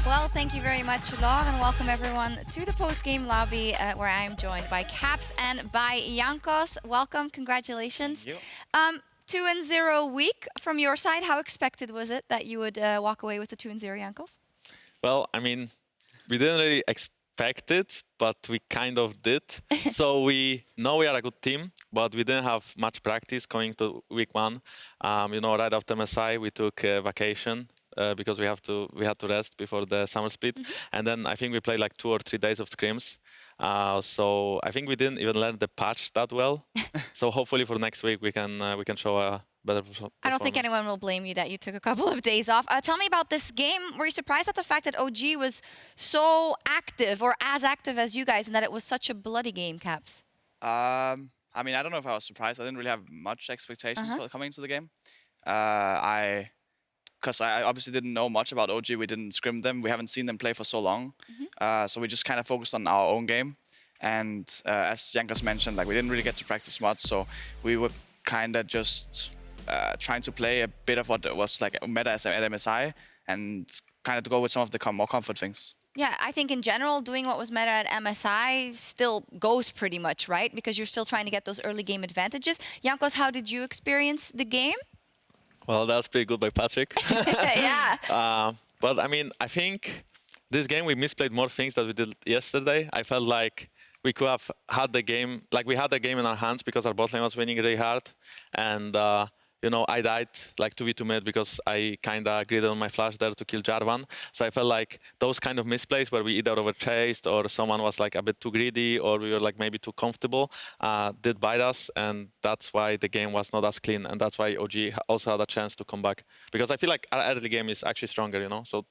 Well, thank you very much, Laure, and welcome everyone to the post-game lobby where I am joined by Caps and by Jankos. Welcome, congratulations. Thank you. 2-0 week from your side. How expected was it that you would walk away with the 2-0, Jankos? Well, I mean, we didn't really expect it, but we kind of did. So we know we are a good team, but we didn't have much practice going to week one. Right after MSI, we took vacation because we had to rest before the summer split. And then I think we played like 2 or 3 days of scrims. So I think we didn't even learn the patch that well. So hopefully for next week we can show a better performance. I don't think anyone will blame you that you took a couple of days off. Tell me about this game. Were you surprised at the fact that OG was so active or as active as you guys and that it was such a bloody game, Caps? I mean, I don't know if I was surprised. I didn't really have much expectations for coming into the game. Because I obviously didn't know much about OG. We didn't scrim them. We haven't seen them play for so long. So we just kind of focused on our own game. And as Jankos mentioned, like we didn't really get to practice much. So we were kind of just trying to play a bit of what was like meta at MSI and kind of to go with some of the more comfort things. Yeah, I think in general, doing what was meta at MSI still goes pretty much, right? Because you're still trying to get those early game advantages. Jankos, how did you experience the game? Well, that was pretty good by Patrick. Yeah. But I mean, I think this game we misplayed more things than we did yesterday. I felt like we could have had the game, like we had the game in our hands because our bot lane was winning really hard. And, I died like 2v2 mid because I kind of gridded on my flash there to kill Jarvan. So I felt like those kind of misplays where we either overchased or someone was like a bit too greedy or we were like maybe too comfortable did bite us. And that's why the game was not as clean. And that's why OG also had a chance to come back. Because I feel like our early game is actually stronger, So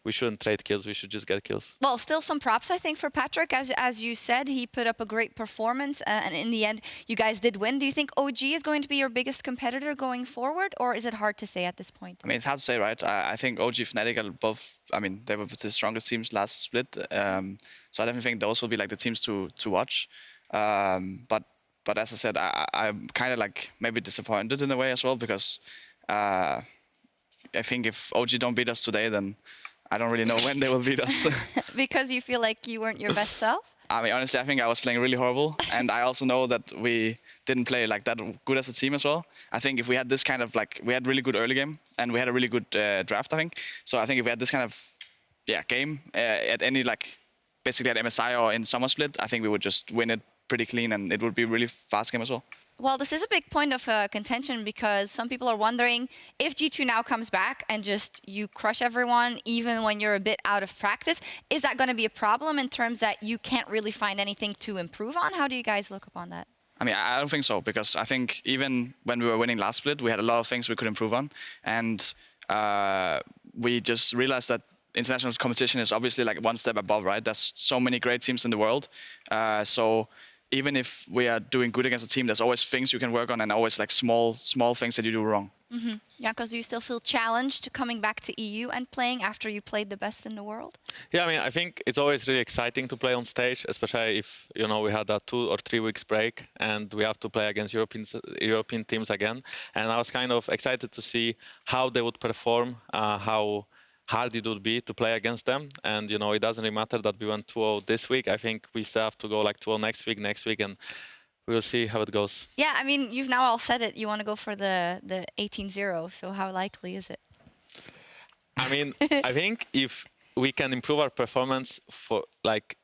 we shouldn't trade kills, we should just get kills. Well, still some props, I think, for Patrick. As you said, he put up a great performance, and in the end, you guys did win. Do you think OG is going to be your biggest competitor going forward, or is it hard to say at this point? I mean, it's hard to say, right? I think OG Fnatic are both, I mean, they were the strongest teams last split. So I definitely think those will be like the teams to watch. But as I said, I'm kind of like maybe disappointed in a way as well, because I think if OG don't beat us today, then I don't really know when they will beat us. Because you feel like you weren't your best self? I mean, honestly, I think I was playing really horrible. And I also know that we didn't play like that good as a team as well. I think if we had this kind of like, we had really good early game and we had a really good draft, I think. So I think if we had this kind of game at any like, basically at MSI or in Summer Split, I think we would just win it pretty clean and it would be a really fast game as well. Well, this is a big point of contention because some people are wondering if G2 now comes back and just you crush everyone even when you're a bit out of practice, is that going to be a problem in terms that you can't really find anything to improve on? How do you guys look upon that? I mean, I don't think so, because I think even when we were winning last split, we had a lot of things we could improve on. And we just realized that international competition is obviously like one step above, right? There's so many great teams in the world. So even if we are doing good against a team, there's always things you can work on and always like small things that you do wrong. Yeah, because you still feel challenged coming back to EU and playing after you played the best in the world? Yeah, I mean, I think it's always really exciting to play on stage, especially if, we had a 2 or 3 weeks break and we have to play against European teams again. And I was kind of excited to see how they would perform, how hard it would be to play against them. And, it doesn't really matter that we went 2-0 this week. I think we still have to go like 2-0 next week, and we'll see how it goes. Yeah, I mean, you've now all said it. You want to go for the 18-0, so how likely is it? I mean, I think if we can improve our performance for like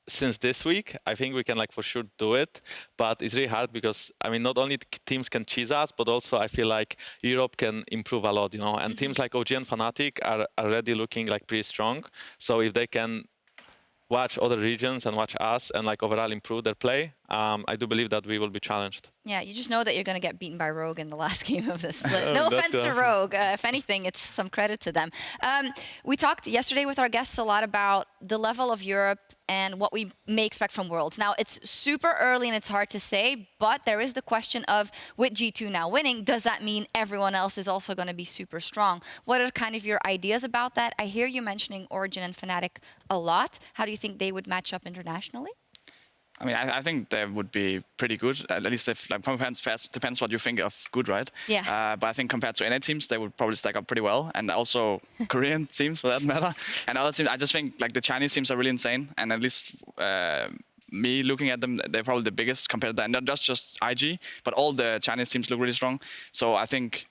since this week, I think we can like for sure do it. But it's really hard because, I mean, not only teams can cheese us, but also I feel like Europe can improve a lot, And teams like OG and Fnatic are already looking like pretty strong. So if they can watch other regions and watch us and like overall improve their play, I do believe that we will be challenged. Yeah, you just know that you're going to get beaten by Rogue in the last game of the split. No offense to Rogue. If anything, it's some credit to them. We talked yesterday with our guests a lot about the level of Europe and what we may expect from Worlds. Now, it's super early and it's hard to say, but there is the question of, with G2 now winning, does that mean everyone else is also going to be super strong? What are kind of your ideas about that? I hear you mentioning Origin and Fnatic a lot. How do you think they would match up internationally? I mean, I think they would be pretty good. At least if like depends what you think of good, right? Yeah. But I think compared to NA teams, they would probably stack up pretty well, and also Korean teams for that matter, and other teams. I just think like the Chinese teams are really insane, and at least me looking at them, they're probably the biggest compared to that. And not just IG, but all the Chinese teams look really strong. So I think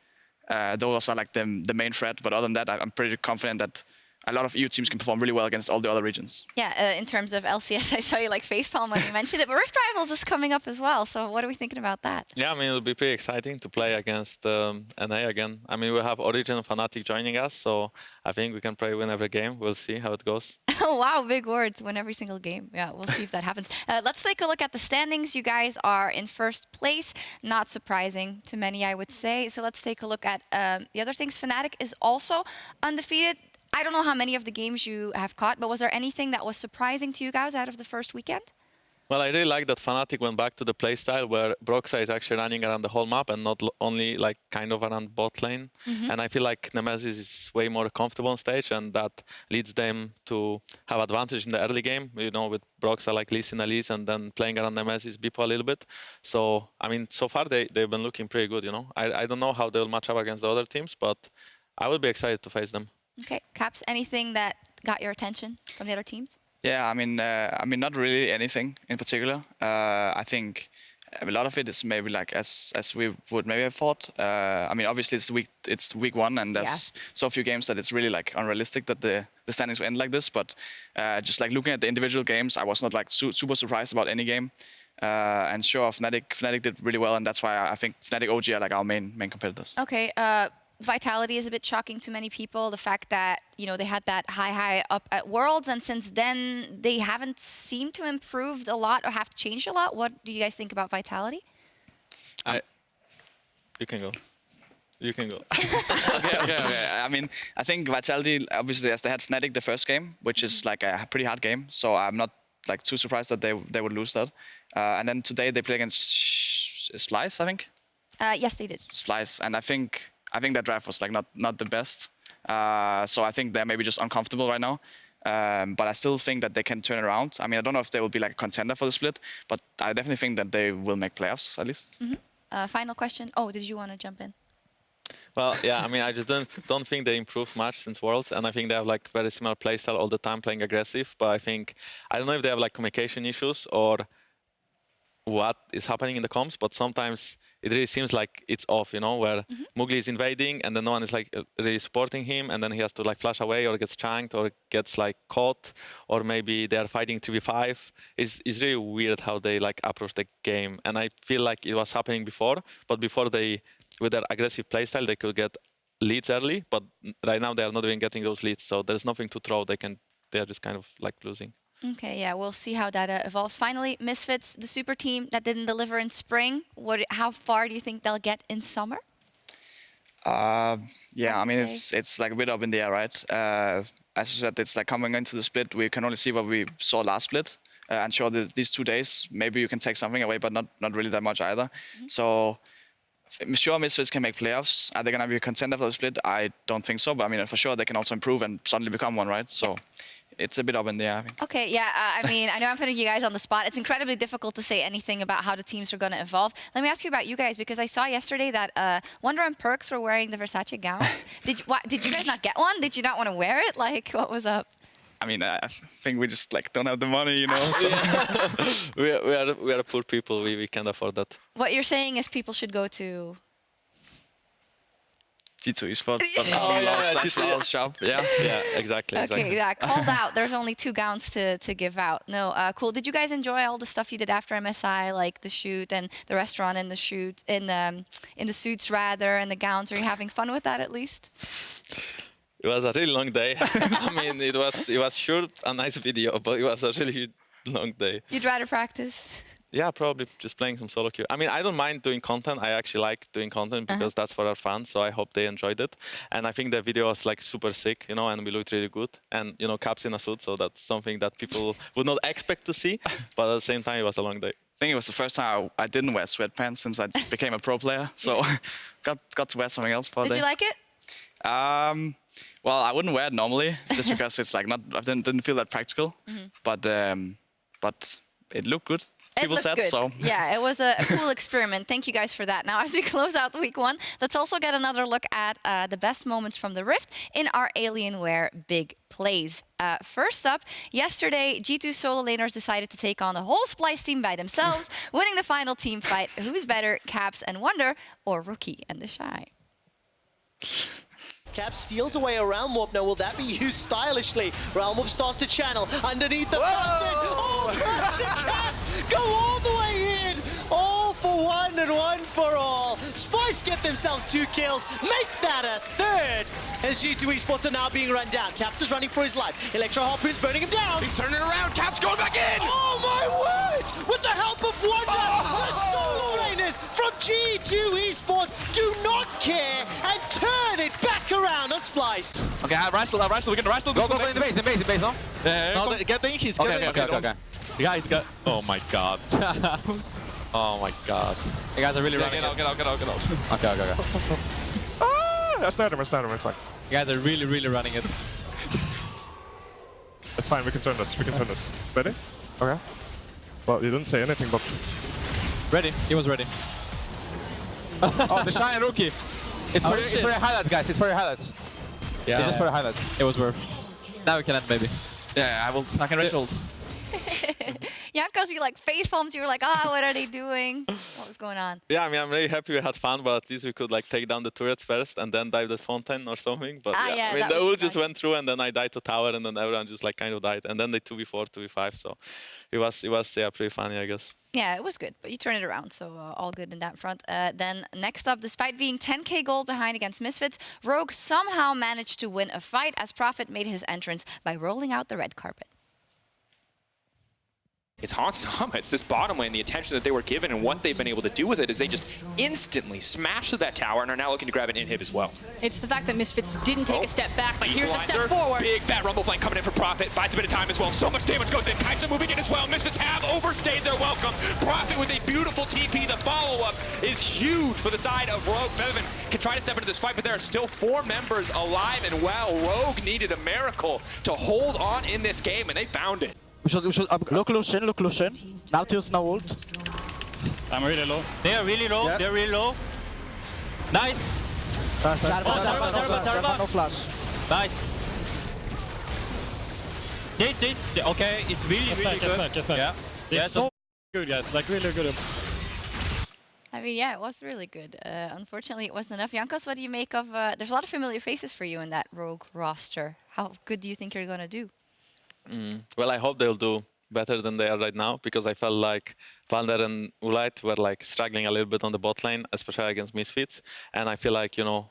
those are like the main threat. But other than that, I'm pretty confident that a lot of EU teams can perform really well against all the other regions. Yeah, in terms of LCS, I saw you like facepalm when you mentioned it, but Rift Rivals is coming up as well. So what are we thinking about that? Yeah, I mean, it'll be pretty exciting to play against NA again. I mean, we have Origin and Fnatic joining us, so I think we can probably win every game. We'll see how it goes. Oh, wow, big words. Win every single game. Yeah, we'll see if that happens. Let's take a look at the standings. You guys are in first place. Not surprising to many, I would say. So let's take a look at the other things. Fnatic is also undefeated. I don't know how many of the games you have caught, but was there anything that was surprising to you guys out of the first weekend? Well, I really like that Fnatic went back to the playstyle where Broxa is actually running around the whole map and not only like kind of around bot lane. And I feel like Nemesis is way more comfortable on stage, and that leads them to have advantage in the early game, you know, with Broxa like Lee Sin Elise and then playing around Nemesis Bipo a little bit. So, I mean, so far they've been looking pretty good, you know. I don't know how they'll match up against the other teams, but I would be excited to face them. Okay, Caps, anything that got your attention from the other teams? Yeah, I mean, not really anything in particular. I think a lot of it is maybe like as we would maybe have thought. I mean, obviously it's week one, and there's so few games that it's really like unrealistic that the standings will end like this. But just like looking at the individual games, I was not like super surprised about any game. And sure, Fnatic did really well, and that's why I think Fnatic OG are like our main competitors. Okay. Vitality is a bit shocking to many people. The fact that, you know, they had that high up at Worlds, and since then they haven't seemed to improved a lot or have changed a lot. What do you guys think about Vitality? You can go. You can go. Okay. I mean, I think Vitality, obviously, as they had Fnatic the first game, which is like a pretty hard game, so I'm not like too surprised that they would lose that. And then today they play against Splice, I think. Yes, they did. Splice, and I think that draft was like not the best. So I think they're maybe just uncomfortable right now. But I still think that they can turn around. I mean, I don't know if they will be like a contender for the split, but I definitely think that they will make playoffs at least. Final question. Oh, did you want to jump in? Well, yeah, I mean, I just don't think they improved much since Worlds, and I think they have like very similar playstyle all the time, playing aggressive. But I don't know if they have like communication issues or what is happening in the comms, but sometimes it really seems like it's off, you know, where Mowgli is invading and then no one is like really supporting him, and then he has to like flash away or gets chanked or gets like caught, or maybe they are fighting 3v5. It's really weird how they like approach the game, and I feel like it was happening before, but before with their aggressive playstyle, they could get leads early, but right now they are not even getting those leads, so there's nothing to throw. They are just kind of like losing. Okay, yeah, we'll see how that evolves. Finally, Misfits, the super team that didn't deliver in spring. How far do you think they'll get in summer? Yeah, I mean, it's like a bit up in the air, right? As I said, it's like coming into the split, we can only see what we saw last split. And sure, these 2 days, maybe you can take something away, but not really that much either. So, I'm sure Misfits can make playoffs. Are they going to be a contender for the split? I don't think so, but I mean, for sure, they can also improve and suddenly become one, right? So. It's a bit up in the air, I think. Okay, yeah, I mean, I know I'm putting you guys on the spot. It's incredibly difficult to say anything about how the teams are going to evolve. Let me ask you about you guys, because I saw yesterday that Wonder and Perks were wearing the Versace gowns. Did you guys not get one? Did you not want to wear it? Like, what was up? I mean, I think we just like don't have the money, you know. So. we are poor people. We can't afford that. What you're saying is people should go to G2 Esports. Shop. Yeah, exactly. Okay, yeah, called out. There's only 2 gowns to give out. No, cool. Did you guys enjoy all the stuff you did after MSI, like the shoot and the restaurant and the shoot, in the suits rather, and the gowns? Are you having fun with that at least? It was a really long day. I mean, it was short, a nice video, but it was a really long day. You'd rather practice? Yeah, probably just playing some solo queue. I mean, I don't mind doing content. I actually like doing content because that's for our fans. So I hope they enjoyed it. And I think the video was like super sick, you know, and we looked really good. And, you know, Caps in a suit. So that's something that people would not expect to see. But at the same time, it was a long day. I think it was the first time I didn't wear sweatpants since I became a pro player. So got to wear something else for a day. Did you like it? Well, I wouldn't wear it normally just because it's like I didn't feel that practical. But it looked good. people looked said. good. So Yeah, it was a cool experiment. Thank you guys for that. Now, as we close out week 1, let's also get another look at the best moments from the Rift in our Alienware big plays. First up, yesterday, G2 solo laners decided to take on the whole Splice team by themselves, winning the final team fight. Who's better, Caps and Wonder, or Rookie and the Shy? Cap steals away a Realm Warp. Now, will that be used stylishly? Realm Warp starts to channel underneath the fountain. Oh, Cracks and Caps go all the way in. All for one and one for all. Spice get themselves 2 kills. Make that a 3rd. As G2 Esports are now being run down. Caps is running for his life. Electro Harpoon's burning him down. He's turning around. Caps going back in. Oh, my word! With the help of Wonder, the solo laners from G2 Esports do not care and turn it back around on Splice. Okay, Rashel, we can Rashel. Go in the base, no? No, Get the Inkies, Okay. The guys got... Oh my god. Oh my god. You guys are really running. Get out. Okay. I snared him, it's fine. You guys are really running it. It's fine, we can turn this, Ready? Okay. Well, you didn't say anything, but... Ready. He was ready. Oh, the Shy and Rookie. It's for your highlights, guys, it's for your highlights. Yeah. Just for your highlights. It was worth. Now we can end, maybe. Yeah, I will snack and Ritual. Jankos, you like face palms. You were like, what are they doing? What was going on? yeah, I mean, I'm really happy we had fun, but at least we could like take down the turrets first and then dive the fountain or something. But yeah, I mean, that the would ult be just nice. went through and then I died to tower and then everyone just like kind of died. And then they 2v4, 2v5. So it was yeah, pretty funny, I guess. Yeah, it was good, but you turn it around, so all good in that front. Then next up, despite being 10k gold behind against Misfits, Rogue somehow managed to win a fight as Prophet made his entrance by rolling out the red carpet. It's Hans Sama. It's this bottom lane, the attention that they were given and what they've been able to do with it is they just instantly smashed through that tower and are now looking to grab an inhib as well. It's the fact that Misfits didn't take a step back, but here's a step Equalizer, forward. Big fat rumble flank coming in for Prophet. Buys a bit of time as well. So much damage goes in. Kaiser moving in as well. Misfits have overstayed their welcome. Prophet with a beautiful TP. The follow-up is huge for the side of Rogue. Bevan can try to step into this fight, but there are still 4 members alive and well. Rogue needed a miracle to hold on in this game, and they found it. We should look Lucian. Now Tills, now ult. I'm really low. They are really low. Yeah. They're really low. Nice. No flash. Nice. Okay, it's really good. Get back. Yeah. Yeah, so good, guys. Like really good. I mean, yeah, it was really good. Unfortunately, it wasn't enough. Jankos, what do you make of... there's a lot of familiar faces for you in that Rogue roster. How good do you think you're going to do? Well, I hope they'll do better than they are right now because I felt like Vander and Ulite were like struggling a little bit on the bot lane, especially against Misfits. And I feel like, you know,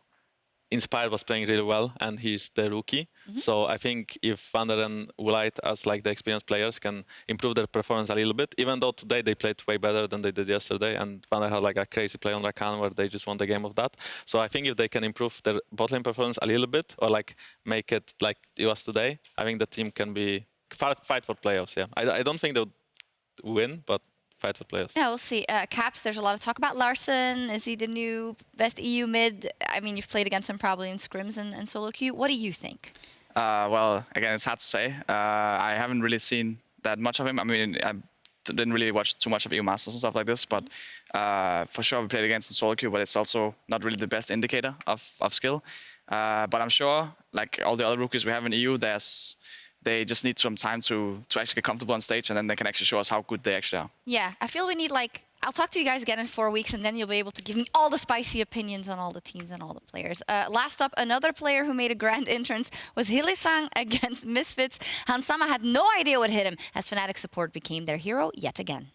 Inspired was playing really well and he's the rookie. So I think if Vander and Ulite as like the experienced players can improve their performance a little bit, even though today they played way better than they did yesterday and Vander had like a crazy play on Rakan where they just won the game of that. So I think if they can improve their bot lane performance a little bit or like make it like it was today, I think the team can be fight for playoffs, yeah. I don't think they'll win, but fight for playoffs. Yeah, we'll see. Caps, there's a lot of talk about Larson. Is he the new best EU mid? I mean, you've played against him probably in scrims and solo queue. What do you think? Well, again, it's hard to say. I haven't really seen that much of him. I mean, I didn't really watch too much of EU Masters and stuff like this, but for sure we played against in solo queue, but it's also not really the best indicator of skill. But I'm sure, like all the other rookies we have in EU, they just need some time to actually get comfortable on stage, and then they can actually show us how good they actually are. Yeah, I feel we need like... I'll talk to you guys again in 4 weeks, and then you'll be able to give me all the spicy opinions on all the teams and all the players. Last up, another player who made a grand entrance was Hillesang against Misfits. Hans Sama had no idea what hit him, as Fnatic support became their hero yet again.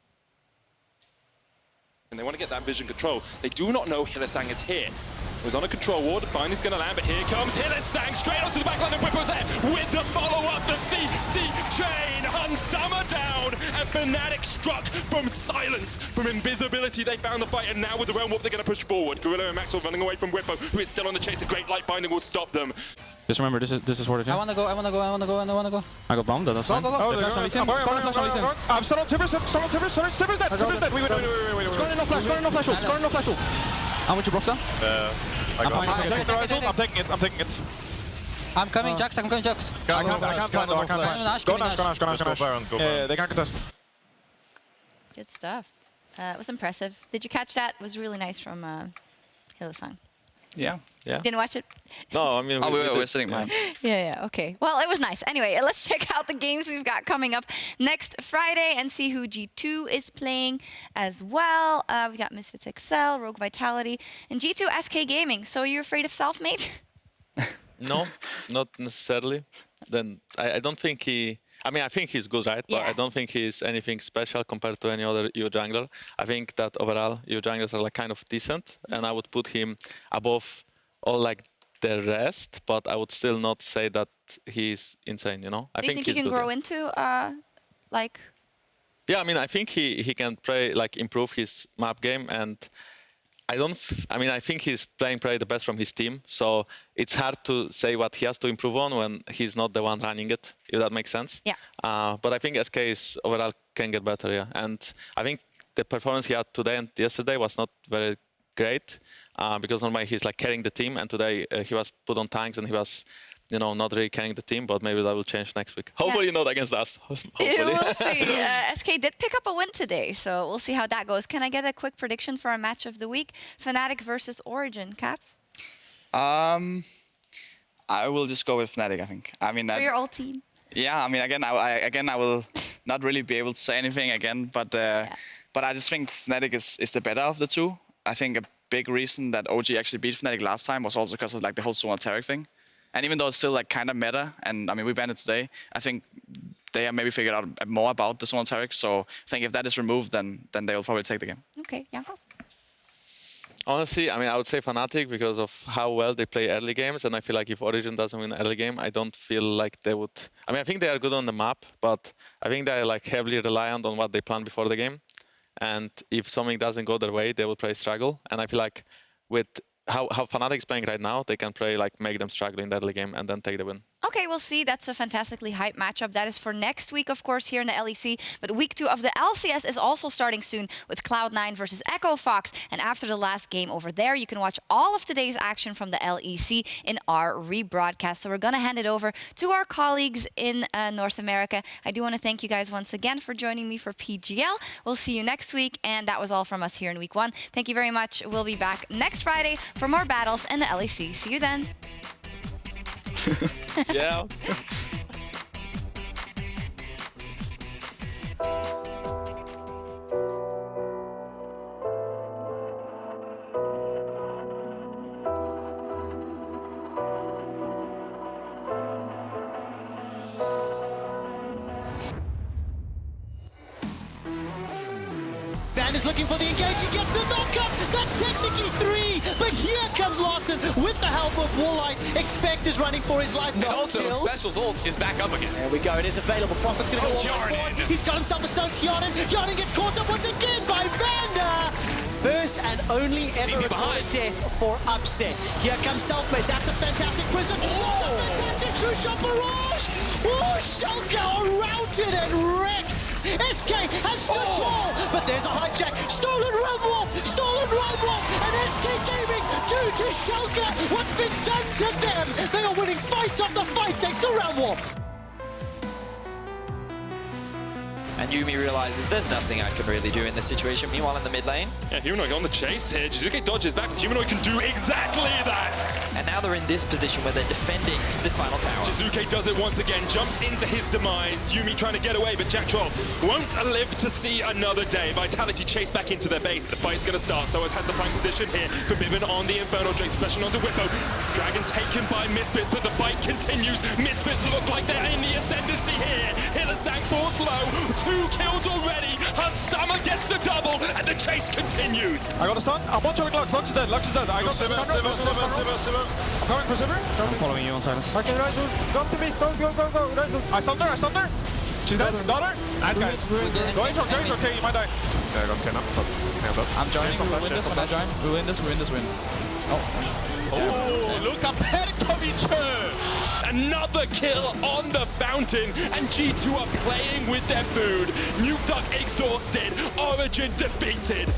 And they want to get that vision control. They do not know Hillesang is here. It was on a control ward. Finally, he's going to land, but here comes Hillesang straight onto the backline of Whippo there with the follow-up, the CC chain. Hans Sama down, and Fnatic struck from silence, from invisibility. They found the fight, and now with the Realm Warp, they're going to push forward. Gorilla and Maxwell running away from Whippo, who is still on the chase. A great light binding will stop them. Just remember, this is what it is. I wanna go. I got bombed, that's fine. Go. I'm still on Tibbers, Tibbers dead. Wait. Scoring no flash ult. How much you broke, I'm taking it. I'm coming, Jax. I can't find. Go Nash. Yeah, they can't contest. Good stuff. It was impressive. Did you catch that? It was really nice from Hillesang. Yeah. Yeah. Didn't watch it? No, I mean Oh, we were sitting behind. Yeah, okay. Well, it was nice. Anyway, let's check out the games we've got coming up next Friday and see who G2 is playing as well. We got Misfits XL, Rogue Vitality, and G2 SK Gaming. So you're afraid of Selfmade? No, not necessarily. Then I don't think he... I mean, I think he's good, right? But Yeah. I don't think he's anything special compared to any other EU jungler. I think that overall, EU junglers are like kind of decent, and I would put him above all like the rest, but I would still not say that he's insane, you know? I Do you think he can he's grow good, into, like... yeah, I mean, I think he can play, like, improve his map game, and I think he's playing probably the best from his team, so it's hard to say what he has to improve on when he's not the one running it, if that makes sense. Yeah. But I think SK is overall can get better, yeah. And I think the performance he had today and yesterday was not very great, because normally he's like carrying the team, and today he was put on tanks and he was, you know, not really carrying the team, but maybe that will change next week. Hopefully not against us. Hopefully. We'll see. SK did pick up a win today, so we'll see how that goes. Can I get a quick prediction for our match of the week? Fnatic versus Origin, Caps? I will just go with Fnatic, I think. I mean, For your old team? yeah, I mean, I will not really be able to say anything again, but I just think Fnatic is the better of the two. I think a big reason that OG actually beat Fnatic last time was also because of like the whole Zoneteric thing. And even though it's still like kind of meta, and I mean we banned it today, I think they have maybe figured out more about the Zoneteric. So I think if that is removed, then they will probably take the game. Okay, Jankos? Honestly, I mean, I would say Fnatic because of how well they play early games, and I feel like if Origin doesn't win early game, I don't feel like they would... I mean, I think they are good on the map, but I think they're like heavily reliant on what they plan before the game. And if something doesn't go their way, they will probably struggle. And I feel like with how Fnatic is playing right now, they can probably like make them struggle in the early game and then take the win. Okay, we'll see. That's a fantastically hype matchup. That is for next week, of course, here in the LEC. But week 2 of the LCS is also starting soon with Cloud9 versus Echo Fox. And after the last game over there, you can watch all of today's action from the LEC in our rebroadcast. So we're going to hand it over to our colleagues in North America. I do want to thank you guys once again for joining me for PGL. We'll see you next week. And that was all from us here in week 1. Thank you very much. We'll be back next Friday for more battles in the LEC. See you then. Yeah. Van is looking for the engage, he gets the knockup, that's technically 3, but here comes Larson with the help of Warlight. Expect is running for his life. And No also, kills. Special's ult is back up again. There we go, it is available. Prophet's gonna go all the way forward. He's got himself a stone to Yarnin. Yarnin gets caught up once again by Vander. First and only ever recorded death for Upset. Here comes Selfmade, that's a fantastic prison. That's a fantastic true shot barrage. Oh, Sjokz are routed and wrecked. SK has stood tall, but there's a hijack. Stolen Rumwalk, and SK Gaming due to Sjokz. What's been done to them? They are winning fight after fight thanks to Rumwalk. And Yuumi realizes there's nothing I can really do in this situation. Meanwhile, in the mid lane. Yeah, Humanoid on the chase here. Jizuke dodges back, but Humanoid can do exactly that. And now they're in this position where they're defending this final tower. Jizuke does it once again, jumps into his demise. Yuumi trying to get away, but Jack Troll won't live to see another day. Vitality chase back into their base. The fight's going to start. Soaz has the prime position here. Forbidden on the Inferno Drake, splashing onto Whippo. Dragon taken by Misfits, but the fight continues. Misfits look like they're in the ascendancy here. Hillesang falls low. 2 kills already. Hansama gets the double, and the chase continues. I got a stun. I'm watching Lux. Lux is dead. I got Sivir. I'm coming for Sivir. I'm following you on silence. Okay, Ryzel. Come to me. Go. Ryzel. I stunned her. She's dead. Got her. Nice, guys. Go Aatrox. Okay, you might die. Yeah, I got 10 up. I'm joining. We'll win this when I join. We'll win this. Oh, Luka Perkovic! Another kill on the fountain, and G2 are playing with their food. Nuke Duck exhausted, Origin defeated.